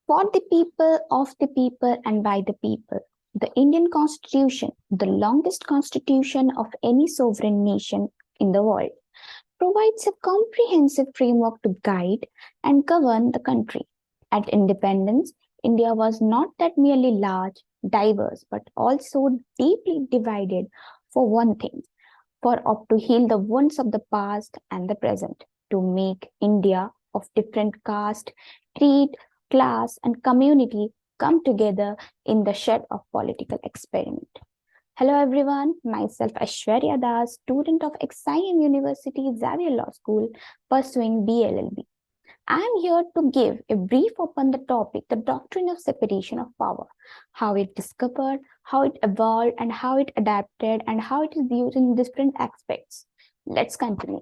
For the people, of the people, and by the people. The Indian Constitution, the longest constitution of any sovereign nation in the world, provides a comprehensive framework to guide and govern the country. At independence, India was not that merely large, diverse, but also deeply divided for one thing, to heal the wounds of the past and the present, to make India of different caste, creed, class, and community come together in the shed of political experiment. Hello everyone, myself Aishwarya Das, student of XIM University Xavier Law School, pursuing BLLB. I am here to give a brief upon the topic, the doctrine of separation of power, how it discovered, how it evolved, and how it adapted, and how it is used in different aspects. Let's continue.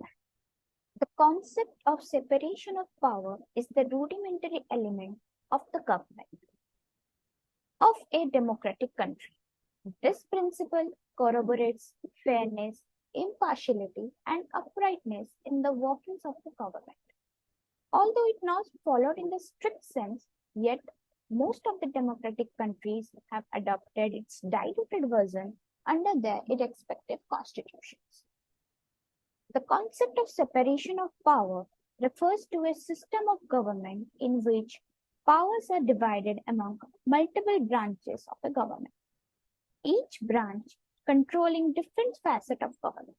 The concept of separation of power is the rudimentary element of the government of a democratic country. This principle corroborates fairness, impartiality, and uprightness in the workings of the government. Although it not followed in the strict sense, yet most of the democratic countries have adopted its diluted version under their irrespective constitutions. The concept of separation of power refers to a system of government in which powers are divided among multiple branches of the government, each branch controlling different facets of government.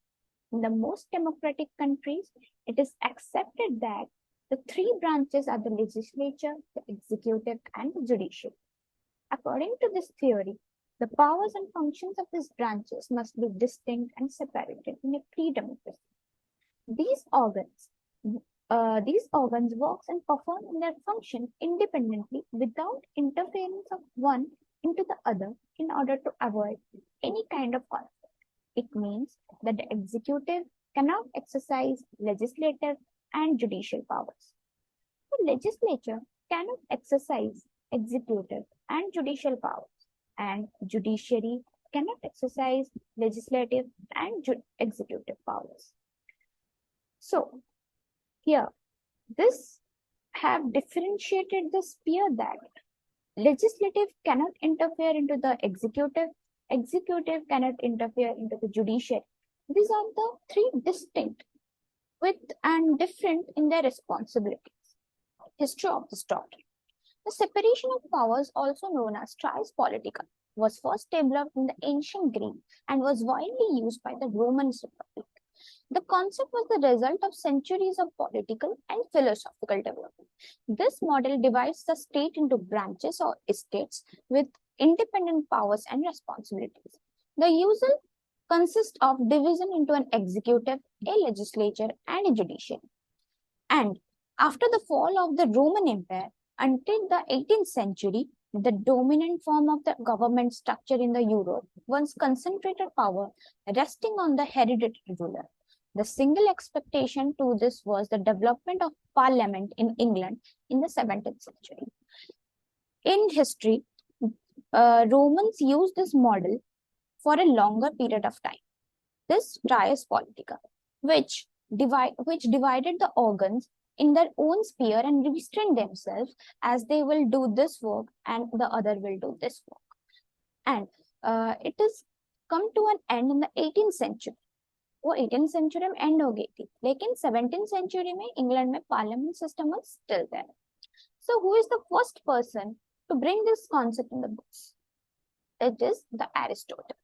In the most democratic countries, it is accepted that the three branches are the legislature, the executive, and the judiciary. According to this theory, the powers and functions of these branches must be distinct and separated in a free democracy. These organs work and perform their function independently without interference of one into the other in order to avoid any kind of conflict. It means that the executive cannot exercise legislative and judicial powers. The legislature cannot exercise executive and judicial powers, and judiciary cannot exercise legislative and executive powers. So, here, this have differentiated the sphere that legislative cannot interfere into the executive cannot interfere into the judiciary. These are the three distinct with and different in their responsibilities. History of this doctrine. The separation of powers, also known as res politica, was first developed in the ancient Greek and was widely used by the Roman Republic. The concept was the result of centuries of political and philosophical development. This model divides the state into branches or estates with independent powers and responsibilities. The usual consists of division into an executive, a legislature, and a judiciary. And after the fall of the Roman Empire until the 18th century, the dominant form of the government structure in the Europe was concentrated power resting on the hereditary ruler. The single expectation to this was the development of parliament in England in the 17th century. In history, Romans used this model for a longer period of time. This res politica, which divided the organs in their own sphere and restrained themselves as they will do this work and the other will do this work. And it has come to an end in the 18th century. वो 18th century में end हो गई थी, लेकिन 17th century में England में parliament system was still there. So who is the first person to bring this concept in the books? It is the Aristotle.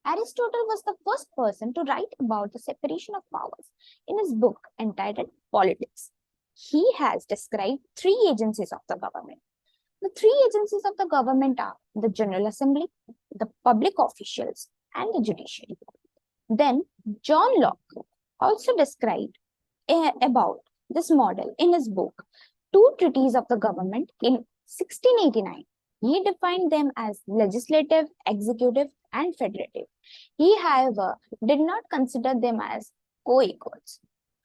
Aristotle was the first person to write about the separation of powers in his book entitled Politics. He has described three agencies of the government. The three agencies of the government are the General Assembly, the public officials, and the judiciary. Then John Locke also described about this model in his book, Two Treatises of the Government in 1689. He defined them as legislative, executive, and federative. He, however, did not consider them as co-equals.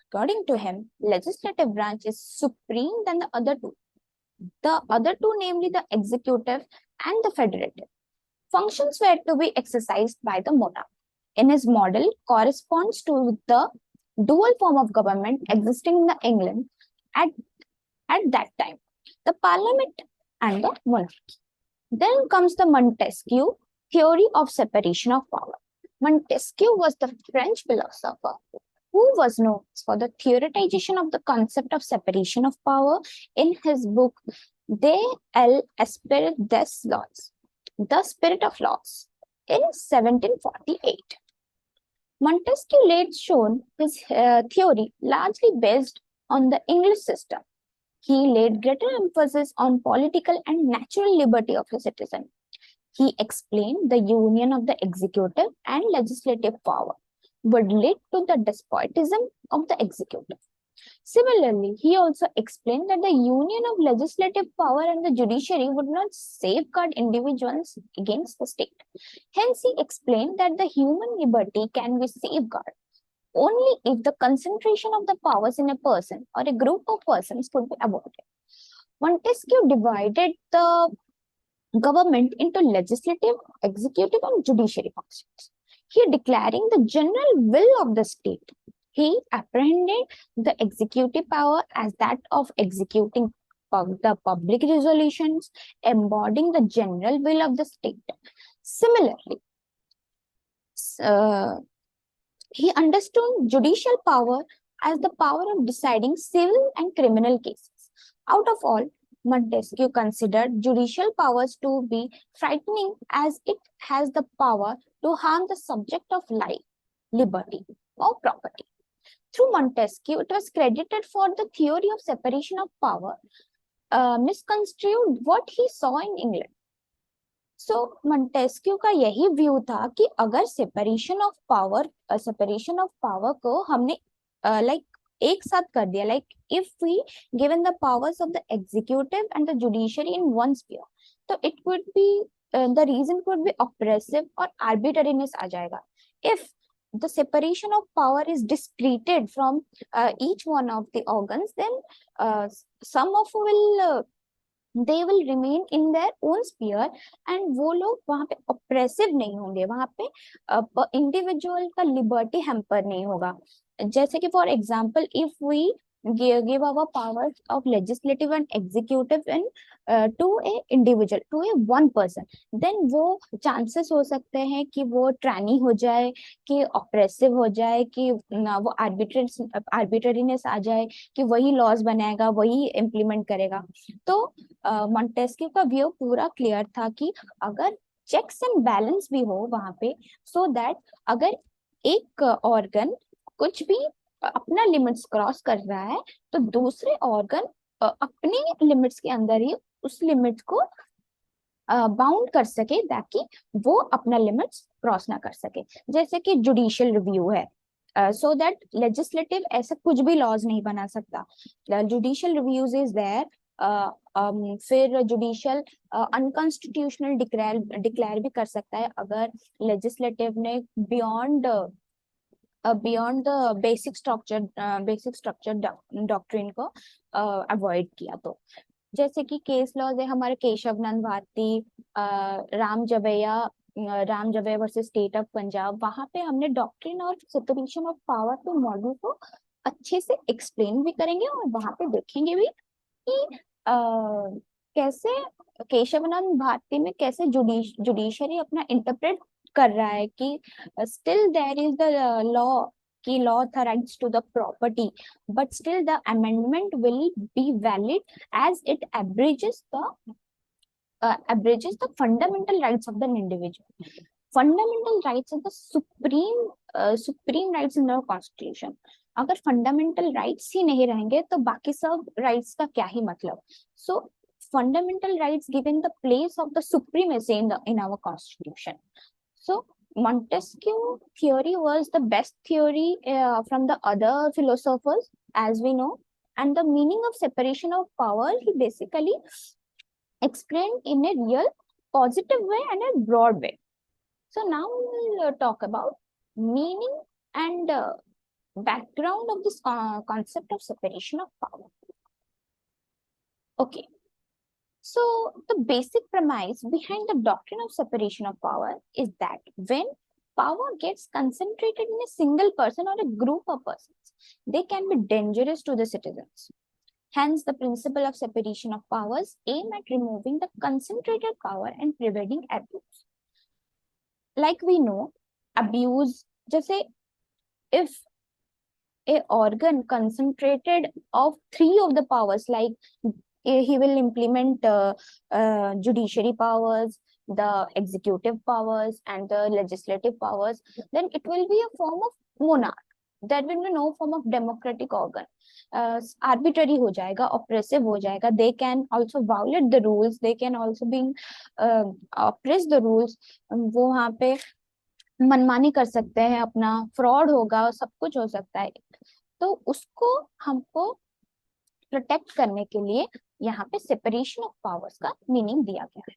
According to him, legislative branch is supreme than the other two. The other two, namely the executive and the federative, functions were to be exercised by the monarch. In his model, corresponds to the dual form of government existing in England at that time. the parliament and the monarchy. Then comes the Montesquieu theory of separation of power. Montesquieu was the French philosopher who was known for the theoretization of the concept of separation of power in his book De l'Esprit des Lois, The Spirit of Laws, in 1748. Montesquieu later shown his theory largely based on the English system. He laid greater emphasis on political and natural liberty of the citizen. He explained the union of the executive and legislative power would lead to the despotism of the executive. Similarly, he also explained that the union of legislative power and the judiciary would not safeguard individuals against the state. Hence, he explained that the human liberty can be safeguarded only if the concentration of the powers in a person or a group of persons could be avoided. Montesquieu divided the government into legislative, executive, and judiciary functions. He declaring the general will of the state. He apprehended the executive power as that of executing the public resolutions, embodying the general will of the state. Similarly, he understood judicial power as the power of deciding civil and criminal cases. Out of all, Montesquieu considered judicial powers to be frightening as it has the power to harm the subject of life, liberty, or property. Through Montesquieu, it was credited for the theory of separation of power, misconstrued what he saw in England. So Montesquieu का यही view था कि अगर separation of power को हमने एक साथ कर दिया, if we given the powers of the executive and the judiciary in one sphere, तो it could be the reason could be oppressive or arbitrariness आ जाएगा. If the separation of power is discreted from each one of the organs, then some of they will remain in their own sphere and वो लोग वहां पे oppressive नहीं होंगे, वहां पे individual का liberty hamper नहीं होगा. जैसे कि for example, if we give our powers of legislative and executive and to a individual, to a one person, then वो chances हो सकते हैं कि वो tyranny हो जाए, कि oppressive हो जाए, कि वो arbitrariness आ जाए, कि वही laws बनाएगा, वही implement करेगा. तो मॉन्टेस्क्यू का व्यू पूरा क्लियर था कि अगर चेक्स एंड बैलेंस भी हो वहां पे, सो दैट अगर एक ऑर्गन कुछ भी अपना लिमिट्स क्रॉस कर रहा है तो दूसरे ऑर्गन अपने लिमिट्स के अंदर ही उस लिमिट को बाउंड कर सके ताकि वो अपना लिमिट्स क्रॉस ना कर सके. जैसे कि जुडिशियल रिव्यू है, सो दैट लेजिस्लेटिव ऐसा कुछ भी लॉज नहीं बना सकता. Judicial reviews is there. फिर जुडिशियल अनकॉन्स्टिट्यूशनल डिक्लेयर भी कर सकता है अगर लेजिस्लेटिव ने beyond the basic structure doctrine को अवॉइड किया. तो जैसे कि केस लॉज है हमारे Kesavananda Bharati, Ram Jawaya versus state of Punjab. वहां पे हमने डॉक्ट्रिन और सेपरेशन ऑफ पावर के मॉडल को अच्छे से एक्सप्लेन भी करेंगे और वहां पे देखेंगे भी कि कैसे केशवानंद भारती में कैसे जुडिशरी अपना इंटरप्रेट कर रहा है कि still there is the law कि law authorize to the property, but still the amendment will be valid as it abridges the fundamental rights of the individual. Fundamental rights are the supreme rights in our constitution. अगर fundamental rights ही नहीं रहेंगे तो बाकी सब rights का क्या ही मतलब. सो fundamental rights given the place of the supremacy in our constitution. So Montesquieu theory was the best theory from the other philosophers, as we know, and the meaning of separation of power he basically explained in a real positive way and a broad way. So now we will talk about meaning and background of this concept of separation of power. Okay. So the basic premise behind the doctrine of separation of power is that when power gets concentrated in a single person or a group of persons, they can be dangerous to the citizens. Hence, the principle of separation of powers aim at removing the concentrated power and preventing abuse. Like we know, abuse, जैसे if a organ concentrated of three of the powers, like he will implement judiciary powers, the executive powers, and the legislative powers, then it will be a form of monarch. That will be no form of democratic organ. Arbitrary हो जाएगा, oppressive हो जाएगा. They can also violate the rules. They can also be oppress the rules. वो वहाँ पे मनमानी कर सकते हैं, अपना फ्रॉड होगा, सब कुछ हो सकता है. तो उसको हमको प्रोटेक्ट करने के लिए यहाँ पे सेपरेशन ऑफ पावर्स का मीनिंग दिया गया है.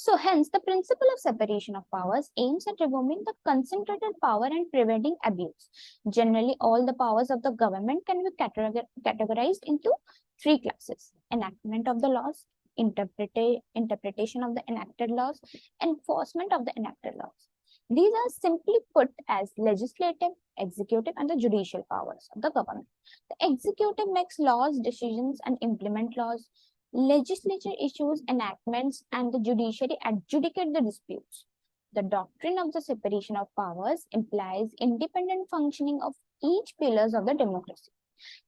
So hence the principle of separation of powers aims at removing the concentrated power and preventing abuse. Generally, all the powers of the government can be categorized into three classes: enactment of the laws, interpretation of the enacted laws, enforcement of the enacted laws. These are simply put as legislative, executive, and the judicial powers of the government. The executive makes laws, decisions, and implement laws. Legislature issues enactments, and the judiciary adjudicate the disputes. The doctrine of the separation of powers implies independent functioning of each pillars of the democracy.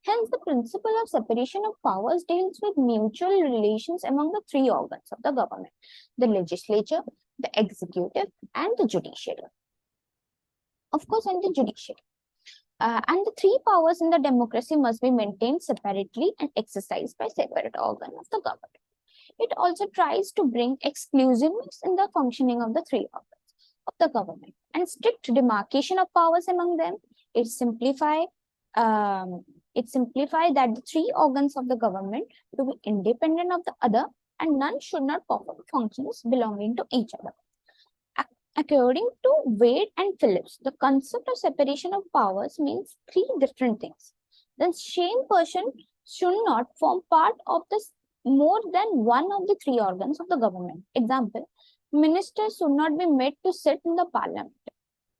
Hence, the principle of separation of powers deals with mutual relations among the three organs of the government: the legislature, the executive, and the judiciary. Of course, and the judiciary. And the three powers in the democracy must be maintained separately and exercised by separate organs of the government. It also tries to bring exclusiveness in the functioning of the three organs of the government and strict demarcation of powers among them. It simplify that the three organs of the government to be independent of the other, and none should not perform functions belonging to each other. According to Wade and Phillips, the concept of separation of powers means three different things. The same person should not form part of this more than one of the three organs of the government. Example, ministers should not be made to sit in the parliament.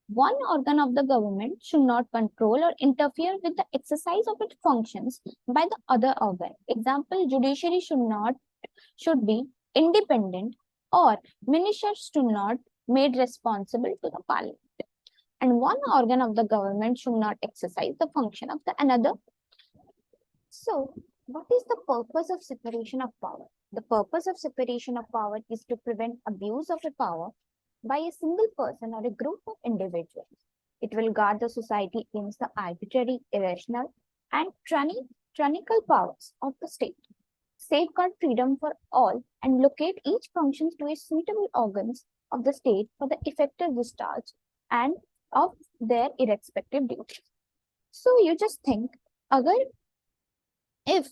One organ of the government should not control or interfere with the exercise of its functions by the other organ. Example, judiciary should be independent, or ministers should not made responsible to the parliament. And one organ of the government should not exercise the function of the another. So, what is the purpose of separation of power? The purpose of separation of power is to prevent abuse of a power by a single person or a group of individuals. It will guard the society against the arbitrary, irrational, and tyrannical powers of the state, safeguard freedom for all, and locate each functions to a suitable organs of the state for the effective discharge and of their irrespective duties. So you just think, if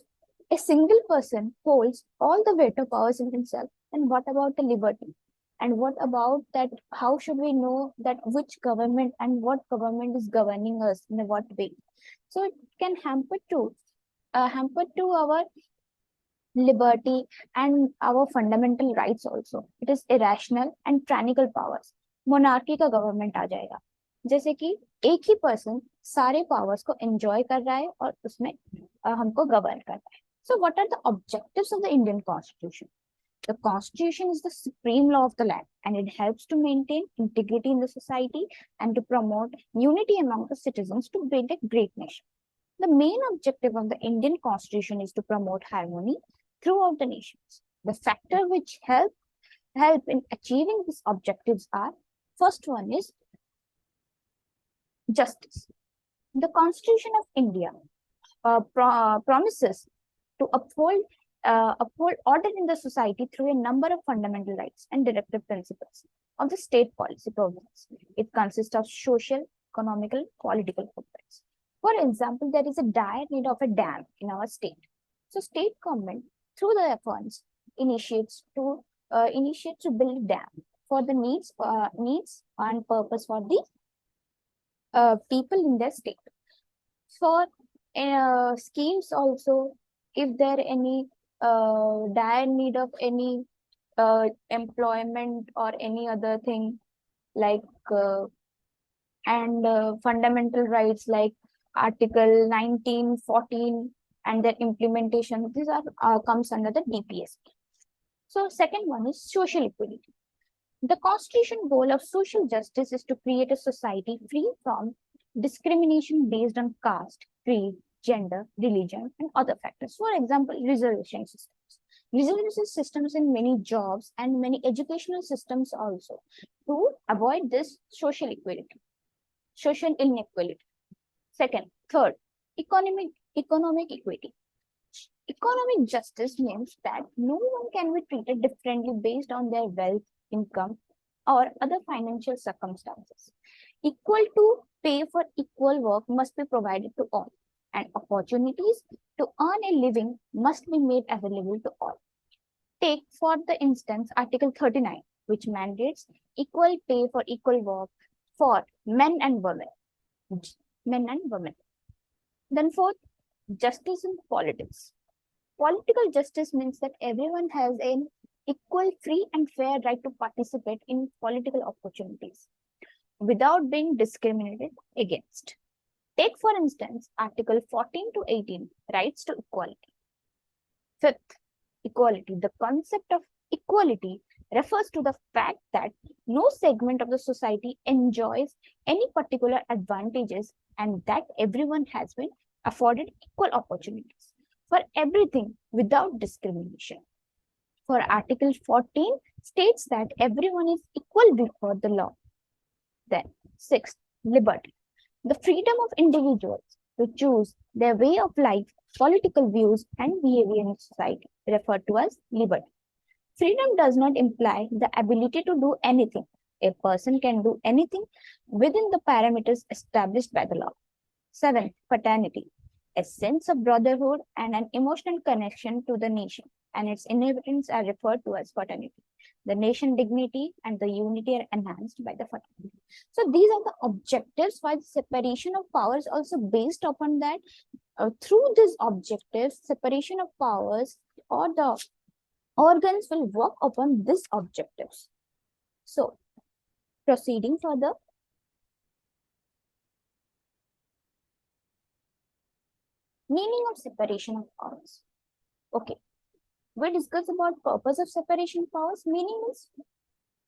a single person holds all the veto powers in himself, then what about the liberty? And what about that? How should we know that which government and what government is governing us in what way? So it can hamper to our liberty and our fundamental rights also. It is irrational and tyrannical powers. Monarchy का government आ जाएगा, जैसे कि एक ही person सारे powers को enjoy कर रहा है और उसमें हमको govern कर रहा है. So what are the objectives of the Indian Constitution? The Constitution is the supreme law of the land, and it helps to maintain integrity in the society and to promote unity among the citizens to build a great nation. The main objective of the Indian Constitution is to promote harmony throughout the nations. The factor which help in achieving these objectives are: first one is justice. The Constitution of India promises to uphold order in the society through a number of fundamental rights and directive principles of the state policy programs. It consists of social, economical, political purposes. For example, there is a dire need of a dam in our state. So state government, through the funds, initiates to build a dam for the needs and purpose for the people in their state. For schemes also, if there any dire need of any employment or any other thing, like and fundamental rights like Article 19, 14 and their implementation. These are comes under the DPS. So second one is social equality. The constitution goal of social justice is to create a society free from discrimination based on caste, creed, gender, religion, and other factors. For example, reservation systems. Reservation systems in many jobs and many educational systems also to avoid this social equality, social inequality. Third, economic equity. Economic justice means that no one can be treated differently based on their wealth, income, or other financial circumstances. Equal to pay for equal work must be provided to all, and opportunities to earn a living must be made available to all. Take, for the instance, Article 39, which mandates equal pay for equal work for men and women. Men and women. Then fourth, justice in politics. Political justice means that everyone has an equal, free, and fair right to participate in political opportunities without being discriminated against. Take, for instance, Article 14 to 18, rights to equality. Fifth, equality. The concept of equality refers to the fact that no segment of the society enjoys any particular advantages and that everyone has been afforded equal opportunities for everything without discrimination. For Article 14 states that everyone is equal before the law. Then, sixth, liberty. The freedom of individuals to choose their way of life, political views, and behavior in society, referred to as liberty. Freedom does not imply the ability to do anything. A person can do anything within the parameters established by the law. Seventh, fraternity. A sense of brotherhood and an emotional connection to the nation and its inhabitants are referred to as fraternity. The nation dignity and the unity are enhanced by the fraternity. So these are the objectives, while the separation of powers also based upon that. Through these objectives, separation of powers or the organs will work upon these objectives. So proceeding further, meaning of separation of powers. Okay, we discussed about purpose of separation of powers.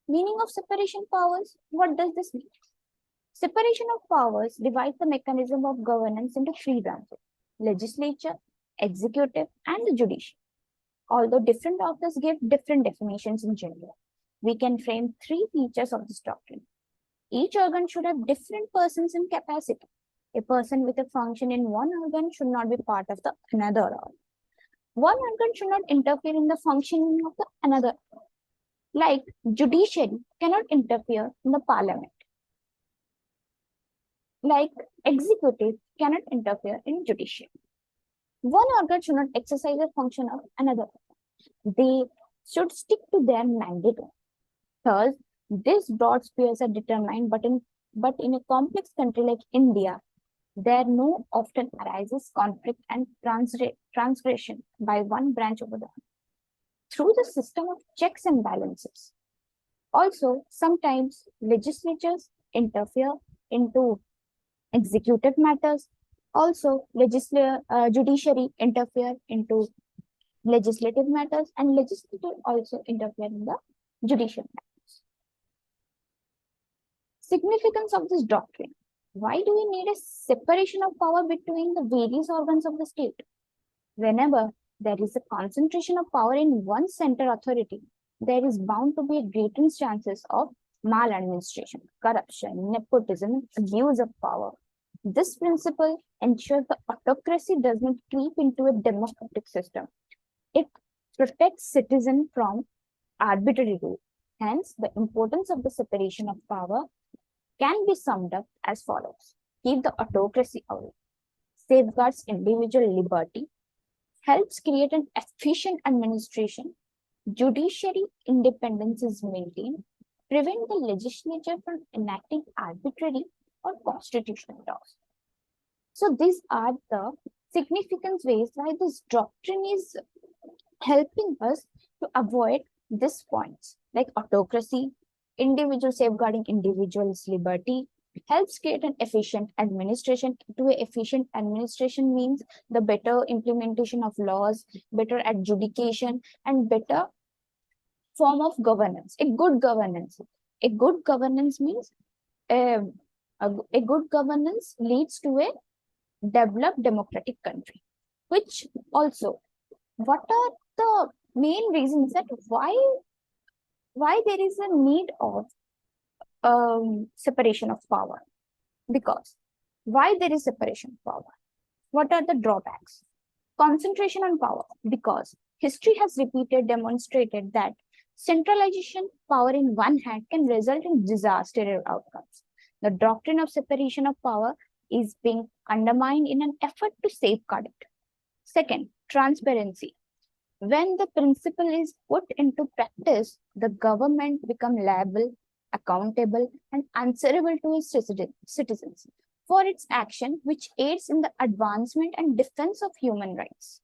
Meaning of separation powers. What does this mean? Separation of powers divides the mechanism of governance into three branches: legislature, executive, and the judiciary. Although different authors give different definitions in general, we can frame three features of this doctrine. Each organ should have different persons in capacity. A person with a function in one organ should not be part of the another organ. One organ should not interfere in the functioning of the another. Like judiciary cannot interfere in the parliament. Like executive cannot interfere in judiciary. One organ should not exercise the function of another. They should stick to their mandate. Thus, these broad spheres are determined, but in a complex country like India, there no often arises conflict and transgression by one branch over the other. Through the system of checks and balances. Also, sometimes legislatures interfere into executive matters. Also, judiciary interfere into legislative matters, and legislature also interfere in the judicial matters. Significance of this doctrine. Why do we need a separation of power between the various organs of the state? Whenever there is a concentration of power in one center authority, there is bound to be a greater chances of maladministration, corruption, nepotism, abuse of power. This principle ensures the autocracy does not creep into a democratic system. It protects citizens from arbitrary rule. Hence, the importance of the separation of power can be summed up as follows. Keep the autocracy away. Safeguards individual liberty. Helps create an efficient administration. Judiciary independence is maintained. Prevent the legislature from enacting arbitrary or constitutional laws. So these are the significant ways why this doctrine is helping us to avoid these points like autocracy, individual safeguarding individuals' liberty, helps create an efficient administration. To a efficient administration means the better implementation of laws, better adjudication, and better form of governance. A good governance. A good governance means a, a good governance leads to a developed democratic country. Which also, what are the main reasons that why there is a need of separation of power? Because why there is separation of power? What are the drawbacks? Concentration on power, because history has repeated demonstrated that centralization power in one hand can result in disastrous outcomes. The doctrine of separation of power is being undermined in an effort to safeguard it. Second, transparency. When the principle is put into practice, the government become liable, accountable, and answerable to its citizens for its action, which aids in the advancement and defense of human rights.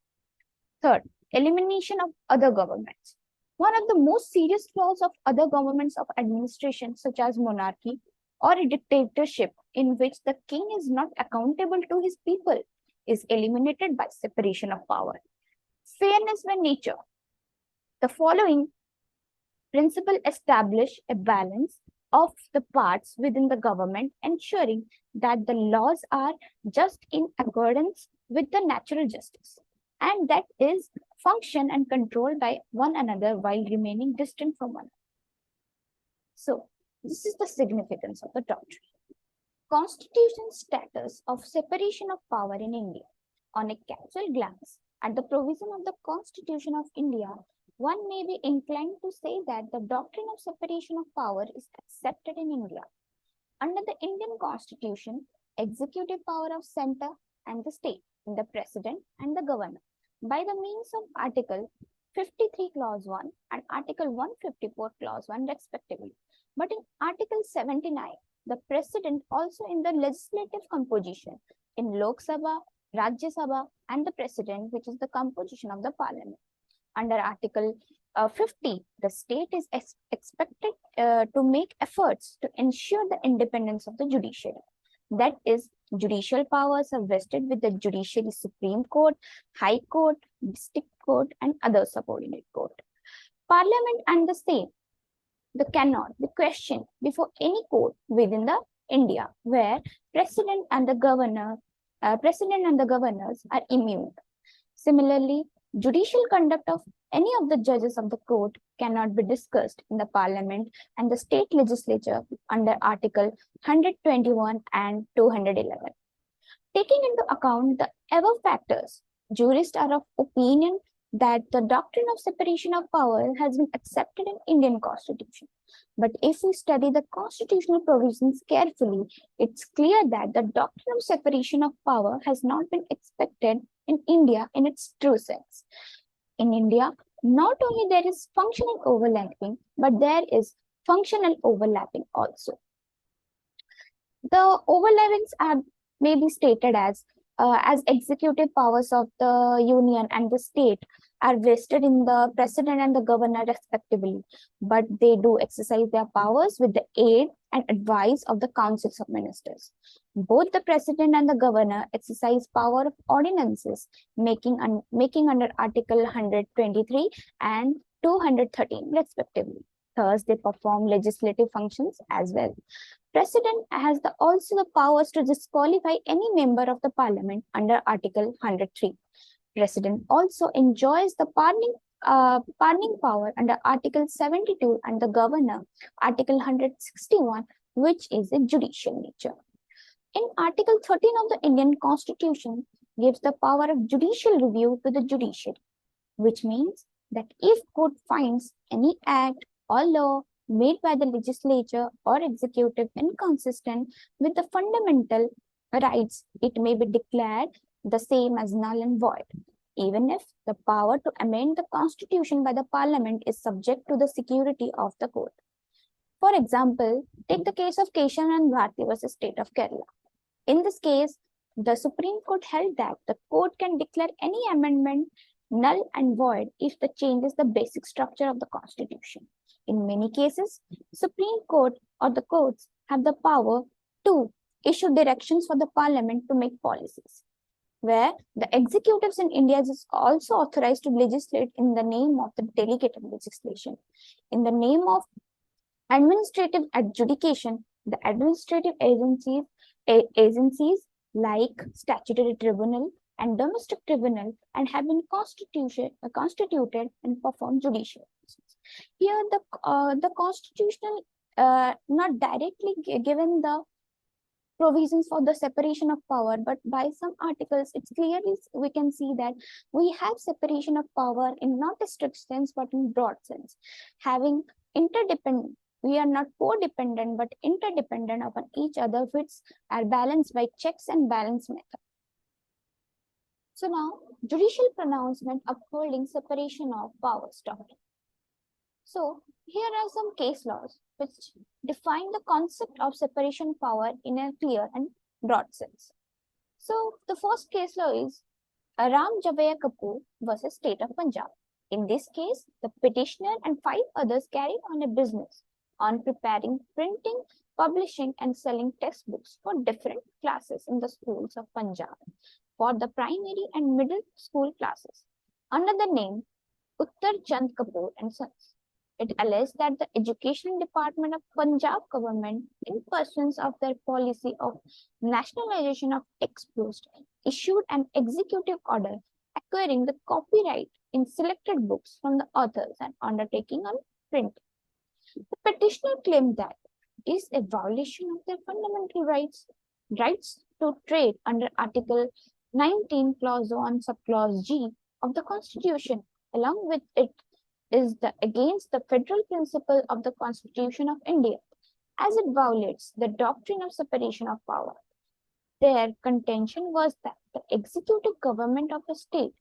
Third, elimination of other governments. One of the most serious flaws of other governments of administration, such as monarchy or a dictatorship in which the king is not accountable to his people, is eliminated by separation of power. Fairness by nature. The following principle establish a balance of the parts within the government, ensuring that the laws are just in accordance with the natural justice, and that is function and controlled by one another while remaining distant from one another. So, this is the significance of the doctrine. Constitution status of separation of power in India. On a casual glance at the provision of the Constitution of India, one may be inclined to say that the doctrine of separation of power is accepted in India. Under the Indian Constitution, executive power of center and the state in the president and the governor by the means of Article 53 Clause 1 and Article 154 Clause 1 respectively. But in Article 79, the president also in the legislative composition in Lok Sabha, Rajya Sabha, and the president, which is the composition of the parliament. Under Article 50, the state is expected to make efforts to ensure the independence of the judiciary. That is, judicial powers are vested with the Judiciary Supreme Court, High Court, District Court, and other subordinate court. Parliament and the same, they cannot be questioned before any court within the India, where president and the governors are immune. Similarly, judicial conduct of any of the judges of the court cannot be discussed in the parliament and the state legislature under Article 121 and 211. Taking into account the above factors, jurists are of opinion that the doctrine of separation of power has been accepted in Indian Constitution. But if we study the constitutional provisions carefully, it's clear that the doctrine of separation of power has not been accepted in India in its true sense. In India, not only there is functional overlapping, but there is functional overlapping also. The overlappings are may be stated as executive powers of the union and the state are vested in the president and the governor respectively, but they do exercise their powers with the aid and advice of the councils of ministers. Both the president and the governor exercise power of ordinances, making under Article 123 and 213 respectively. Thus, they perform legislative functions as well. President has also the powers to disqualify any member of the parliament under Article 103. President also enjoys the pardoning power under Article 72 and the governor Article 161, which is a judicial nature. In Article 13 of the Indian Constitution gives the power of judicial review to the judiciary, which means that if court finds any act or law made by the legislature or executive inconsistent with the fundamental rights, it may be declared the same as null and void, even if the power to amend the constitution by the parliament is subject to the security of the court. For example, take the case of Keshav and Bharti versus State of Kerala. In this case, the Supreme Court held that the court can declare any amendment null and void if the changes the basic structure of the constitution. In many cases, Supreme Court or the courts have the power 2. Issue directions for the parliament to make policies, where the executives in India is also authorized to legislate in the name of the delegated legislation. In the name of administrative adjudication, the administrative agencies like statutory tribunal and domestic tribunal and have been constituted and perform judicial functions. Here, the constitutional not directly given the provisions for the separation of power, but by some articles, it's clearly we can see that we have separation of power in not a strict sense, but in broad sense, having interdependent. We are not codependent, but interdependent upon each other, which are balanced by checks and balance method. So now, judicial pronouncement upholding separation of powers doctrine. So here are some case laws which define the concept of separation power in a clear and broad sense. So the first case law is Ram Javaya Kapoor versus State of Punjab. In this case, the petitioner and 5 others carried on a business on preparing, printing, publishing, and selling textbooks for different classes in the schools of Punjab for the primary and middle school classes under the name Uttar Chand Kapoor and Sons. It alleged that the Education Department of Punjab government, in pursuance of their policy of nationalization of textbooks, issued an executive order acquiring the copyright in selected books from the authors and undertaking on printing. The petitioner claimed that it is a violation of their fundamental rights to trade under Article 19, Clause 1, Subclause G of the Constitution. Along with it is against the federal principle of the Constitution of India, as it violates the doctrine of separation of power. Their contention was that the executive government of a state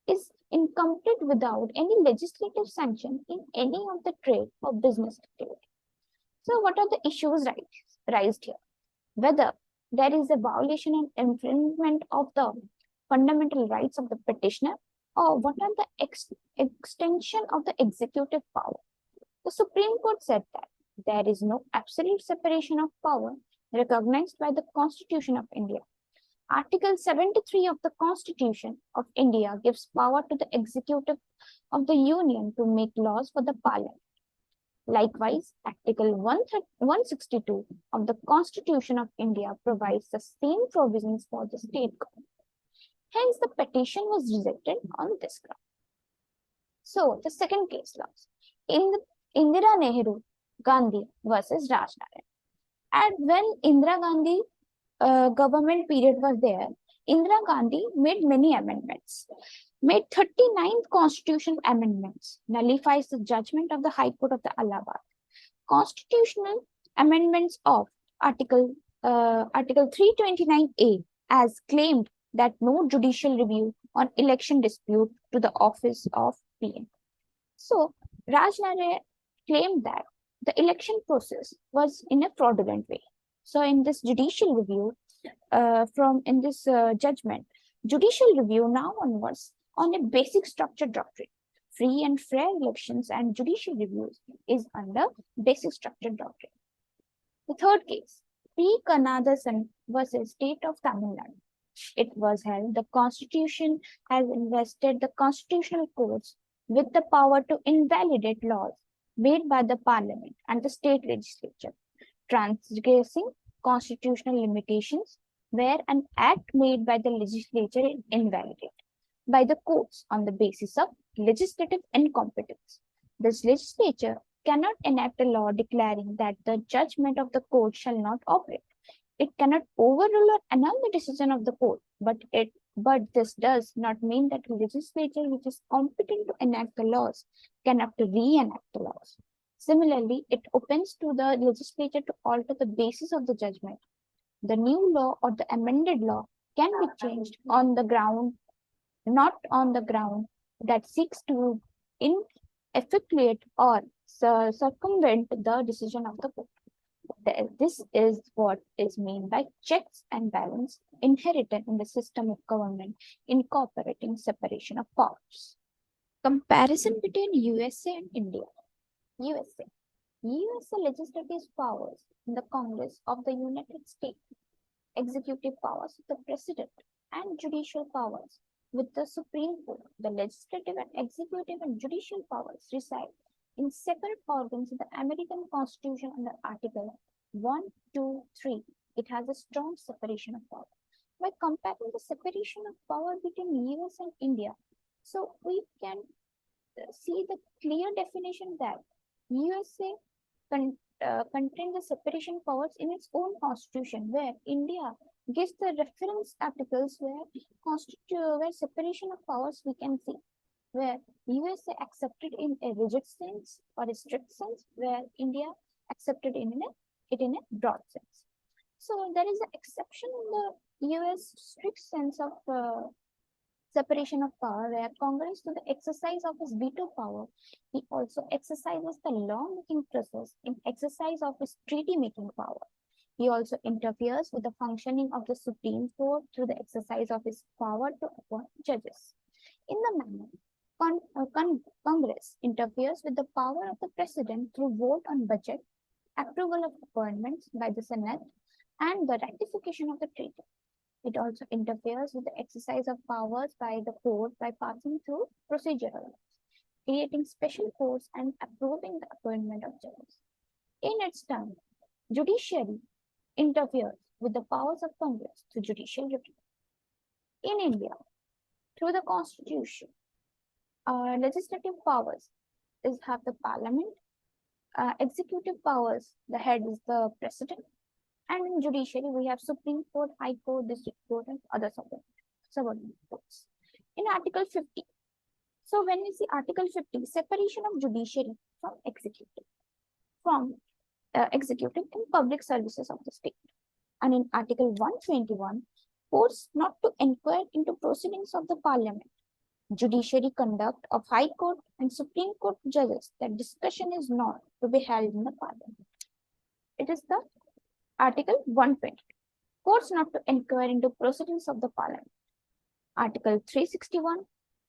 is incomplete without any legislative sanction in any of the trade or business activity. So what are the issues raised here? Whether there is a violation and infringement of the fundamental rights of the petitioner, or what are the extension of the executive power. The Supreme Court said that there is no absolute separation of power recognized by the Constitution of India. Article 73 of the Constitution of India gives power to the executive of the Union to make laws for the Parliament. Likewise, Article 162 of the Constitution of India provides the same provisions for the state government. Hence, the petition was rejected on this ground. So, the second case laws. In Indira Nehru Gandhi versus Raj Narayan. And when Indira Gandhi government period was there, Indira Gandhi made many amendments, made 39th constitutional amendments, nullifies the judgment of the High Court of the Allahabad. Constitutional amendments of Article 329A as claimed that no judicial review on election dispute to the office of PM. So, Raj Narayan claimed that the election process was in a fraudulent way. So, in this judicial review, judgment, judicial review now onwards on a basic structure doctrine. Free and fair elections and judicial reviews is under basic structure doctrine. The third case, P. Kannadasan versus State of Tamil Nadu. It was held the Constitution has invested the constitutional courts with the power to invalidate laws made by the Parliament and the state legislature, transgressing constitutional limitations where an act made by the legislature is invalidated by the courts on the basis of legislative incompetence. This legislature cannot enact a law declaring that the judgment of the court shall not operate. It cannot overrule or annul the decision of the court, but this does not mean that the legislature which is competent to enact the laws cannot re-enact the laws. Similarly, it opens to the legislature to alter the basis of the judgment. The new law or the amended law can be changed on the ground, not on the ground that seeks to effectuate or circumvent the decision of the court. This is what is meant by checks and balance inherited in the system of government incorporating separation of powers. Comparison between USA and India. USA. USA legislative powers in the Congress of the United States, executive powers of the President, and judicial powers with the Supreme Court. The legislative and executive and judicial powers reside in separate organs in the American Constitution under Article 1, 2, 3. It has a strong separation of power. By comparing the separation of power between US and India, so we can see the clear definition that USA contains the separation powers in its own constitution, where India gives the reference articles where separation of powers we can see, where USA accepted in a rigid sense or a strict sense, where India accepted it in a broad sense. So there is an exception in the US strict sense of separation of power, where Congress, to the exercise of his veto power, he also exercises the law-making process in exercise of his treaty-making power. He also interferes with the functioning of the Supreme Court through the exercise of his power to appoint judges. In the manner, Congress interferes with the power of the President through vote on budget, approval of appointments by the Senate, and the ratification of the treaty. It also interferes with the exercise of powers by the court by passing through procedural laws, creating special courts and approving the appointment of judges. In its turn, judiciary interferes with the powers of Congress through judicial review. In India, through the Constitution, legislative powers have the Parliament, executive powers, the head is the President, and in judiciary, we have Supreme Court, High Court, District Court, and other subordinate courts. In Article 50, so when we see Article 50, separation of judiciary from executive and public services of the state. And in Article 121, courts not to inquire into proceedings of the Parliament, judiciary conduct of High Court and Supreme Court judges, that discussion is not to be held in the Parliament. It is the Article 120. Courts not to inquire into proceedings of the Parliament. Article 361.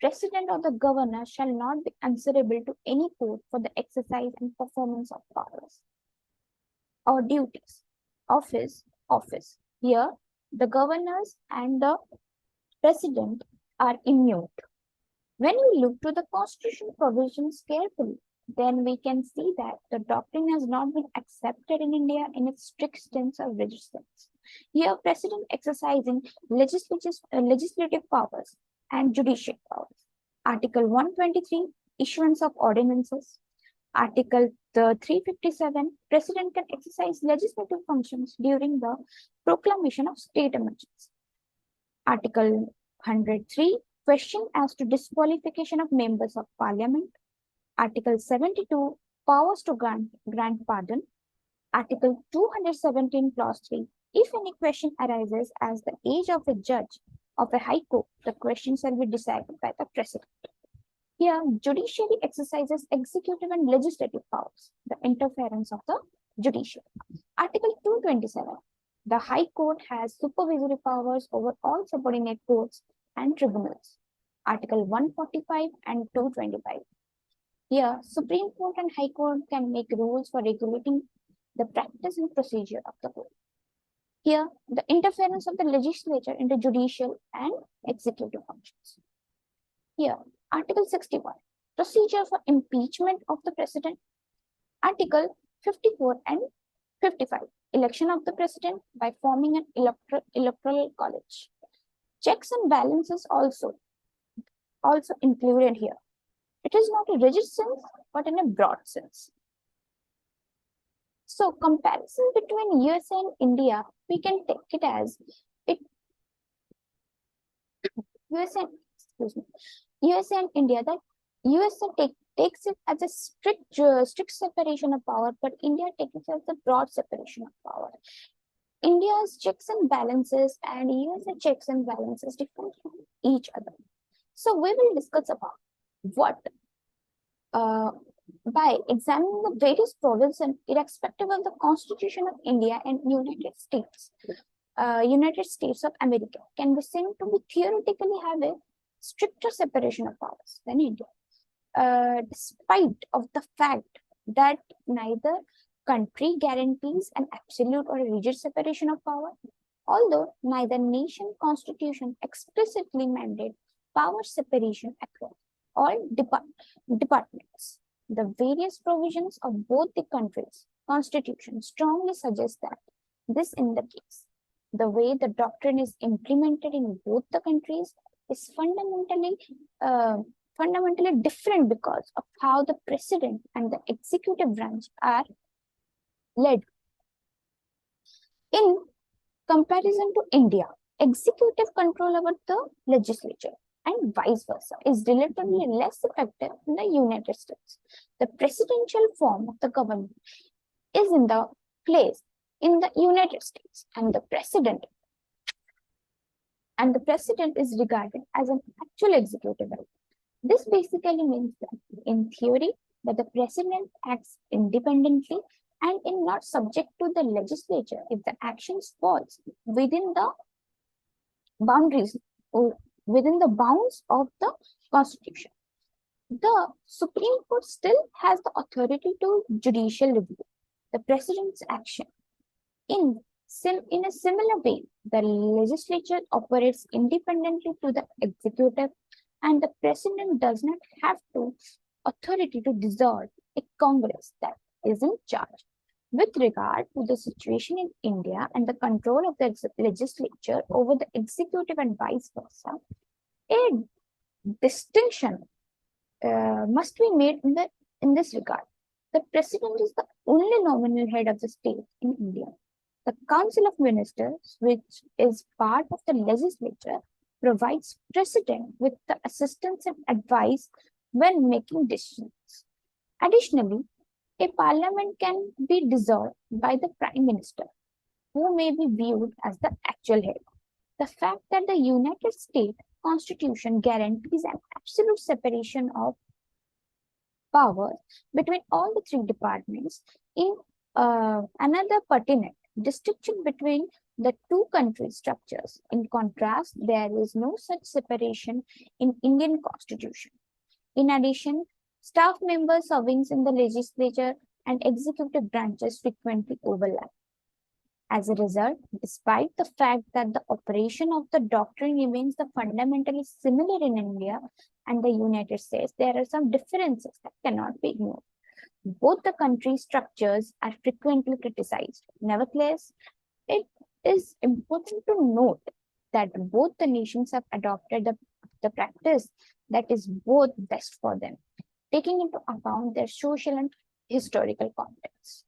President or the Governor shall not be answerable to any court for the exercise and performance of powers or duties of his office. Here, the governors and the President are immune. When we look to the Constitution provisions carefully, then we can see that the doctrine has not been accepted in India in its strict sense or rigid sense. Here, President exercising legislative powers and judicial powers. Article 123, issuance of ordinances. Article 357, President can exercise legislative functions during the proclamation of state emergency. Article 103, question as to disqualification of members of Parliament. Article 72, powers to grant pardon. Article 217, clause 3, if any question arises as the age of a judge of a high court, the question shall be decided by the President. Here, judiciary exercises executive and legislative powers, the interference of the judiciary. Article 227, the High Court has supervisory powers over all subordinate courts and tribunals. Article 145 and 225. Here, Supreme Court and High Court can make rules for regulating the practice and procedure of the court. Here, the interference of the legislature into judicial and executive functions. Here, Article 61, procedure for impeachment of the President. Article 54 and 55, election of the President by forming an electoral college. Checks and balances also included here. It is not a rigid sense, but in a broad sense. So, comparison between USA and India, we can take it as USA and India, that USA takes it as a strict separation of power, but India takes it as a broad separation of power. India's checks and balances and USA checks and balances differ from each other. So we will discuss about what, by examining the various provisions irrespective of the Constitution of India and United States of America can be seen to be theoretically have a stricter separation of powers than India. Despite of the fact that neither country guarantees an absolute or a rigid separation of power. Although neither nation constitution explicitly mandate power separation across all departments, the various provisions of both the countries' constitution strongly suggest that this in the case. The way the doctrine is implemented in both the countries is uh, fundamentally different because of how the president and the executive branch are led. In comparison to India, executive control over the legislature and vice versa is relatively less effective in the United States. The presidential form of the government is in the place in the United States, and the president is regarded as an actual executive head. This basically means that, in theory, that the president acts independently and is not subject to the legislature if the actions falls within the boundaries or within the bounds of the Constitution. The Supreme Court still has the authority to judicial review the president's action. In a similar way, the legislature operates independently to the executive, and the president does not have to authority to dissolve a Congress that is in charge. With regard to the situation in India and the control of the legislature over the executive and vice versa, a distinction must be made in this regard. The president is the only nominal head of the state in India. The Council of Ministers, which is part of the legislature, provides president with the assistance and advice when making decisions. Additionally, a parliament can be dissolved by the prime minister, who may be viewed as the actual head. The fact that the United States Constitution guarantees an absolute separation of powers between all the three departments in another pertinent distinction between the two country structures. In contrast, there is no such separation in Indian Constitution. In addition, staff members serving in the legislature and executive branches frequently overlap. As a result, despite the fact that the operation of the doctrine remains the fundamentally similar in India and the United States, there are some differences that cannot be ignored. Both the country structures are frequently criticized. Nevertheless, it is important to note that both the nations have adopted the practice that is both best for them, taking into account their social and historical context.